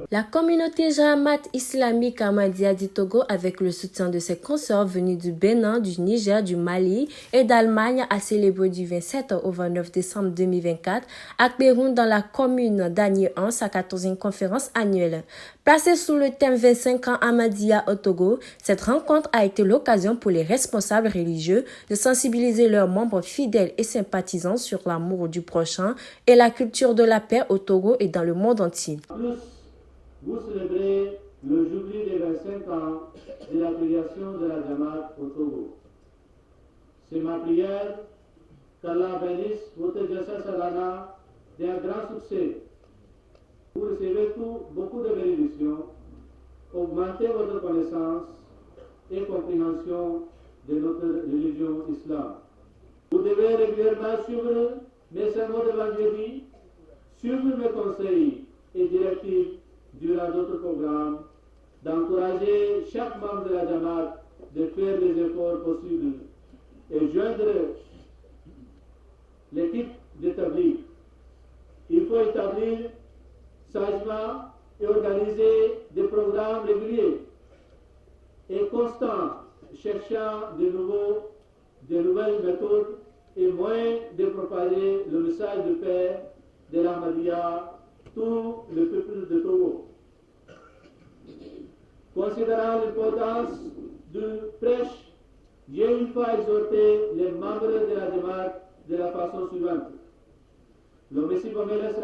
La communauté Jamaat islamique Ahmadiyya du Togo, avec le soutien de ses consorts venus du Bénin, du Niger, du Mali et d'Allemagne, a célébré du 27 au 29 décembre 2024 à Péroun, dans la commune d'Agné 1, sa 14e conférence annuelle. Placée sous le thème 25 ans Ahmadiyya au Togo, cette rencontre a été l'occasion pour les responsables religieux de sensibiliser leurs membres fidèles et sympathisants sur l'amour du prochain et la culture de la paix au Togo et dans le monde entier. Vous célébrez le jubilé des 25 ans de la création de la Jamaat au Togo. C'est ma prière qu'Allah bénisse votre Jassa Salana d'un grand succès. Vous recevez beaucoup de bénédictions, augmentez votre connaissance et compréhension de notre religion islam. Vous devez régulièrement suivre mes sermons d'évangélie, suivre mes conseils et directives durant d'autres programmes, d'encourager chaque membre de la Jamaat de faire les efforts possibles et joindre l'équipe d'établir. Il faut établir sagement et organiser des programmes réguliers et constants, cherchant de nouvelles méthodes et moyens de propager le message de paix de l'Ahmadiyya tout le peuple de Togo. Considérant l'importance du prêche, j'ai une fois exhorté les membres de la Jamaat de la façon suivante. Le Messie Mohammed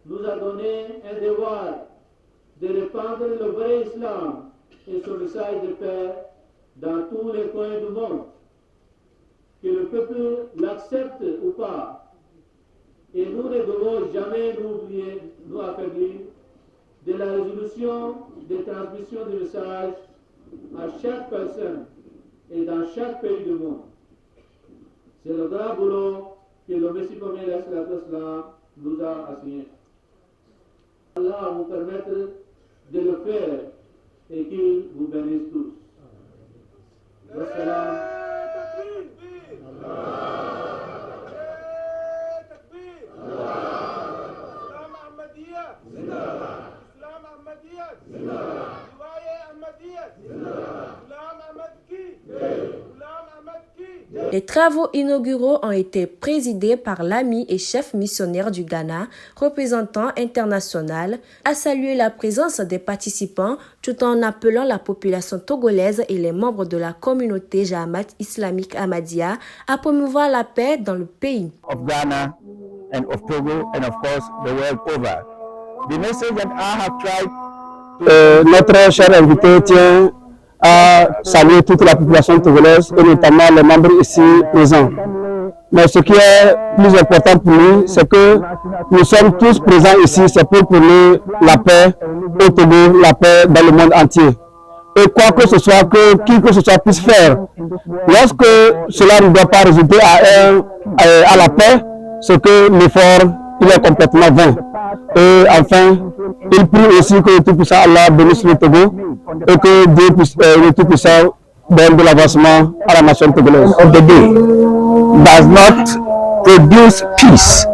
nous a donné un devoir de répandre le vrai islam et son message de paix dans tous les coins du monde. Que le peuple l'accepte ou pas, et nous ne devons jamais nous affaiblir de la résolution des transmissions du message à chaque personne et dans chaque pays du monde. C'est le grand boulot que le Messie Mohammed nous a assigné. Allah vous permettre de le faire et qu'il vous bénisse tous. Wassalam. Les travaux inauguraux ont été présidés par l'ami et chef missionnaire du Ghana, représentant international, a salué la présence des participants tout en appelant la population togolaise et les membres de la communauté Jamaat islamique Ahmadiyya à promouvoir la paix dans le pays. Of Ghana and of Togo and of course the world over. The message that I have tried. Notre cher invité tient à saluer toute la population togolaise et notamment les membres ici présents. Mais ce qui est plus important pour nous, c'est que nous sommes tous présents ici, c'est pour prôner la paix au Togo, la paix dans le monde entier. Et quoi que ce soit, qui que ce soit puisse faire, lorsque cela ne doit pas résulter à la paix, c'est que l'effort il est complètement vain. Et enfin, il prie aussi que le Tout-Puissant Allah bénisse le Togo et que Dieu puisse, le Tout-Puissant donne de l'avancement à la nation togolaise. Of the day does not produce peace.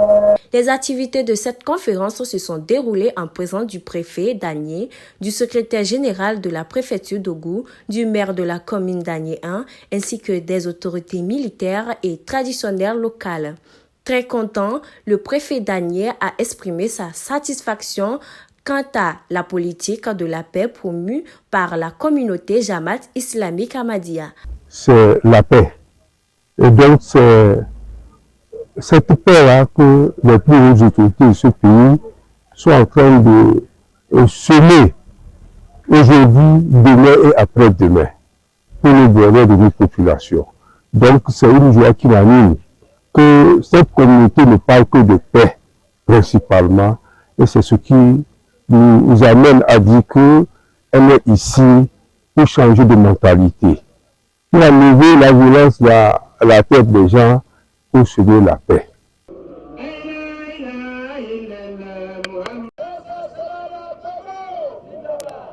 Les activités de cette conférence se sont déroulées en présence du préfet d'Agné, du secrétaire général de la préfecture d'Ogou, du maire de la commune d'Agné 1, ainsi que des autorités militaires et traditionnelles locales. Très content, le préfet d'Agné a exprimé sa satisfaction quant à la politique de la paix promue par la communauté Jamaat islamique Ahmadiyya. C'est la paix. Et donc c'est cette paix-là que les plus hautes autorités de ce pays sont en train de semer aujourd'hui, demain et après-demain pour le bonheur de notre population. Donc c'est une joie qui m'anime que cette communauté ne parle que de paix principalement, et c'est ce qui nous amène à dire qu'elle est ici pour changer de mentalité, pour enlever la violence à la tête des gens, pour sauver la paix.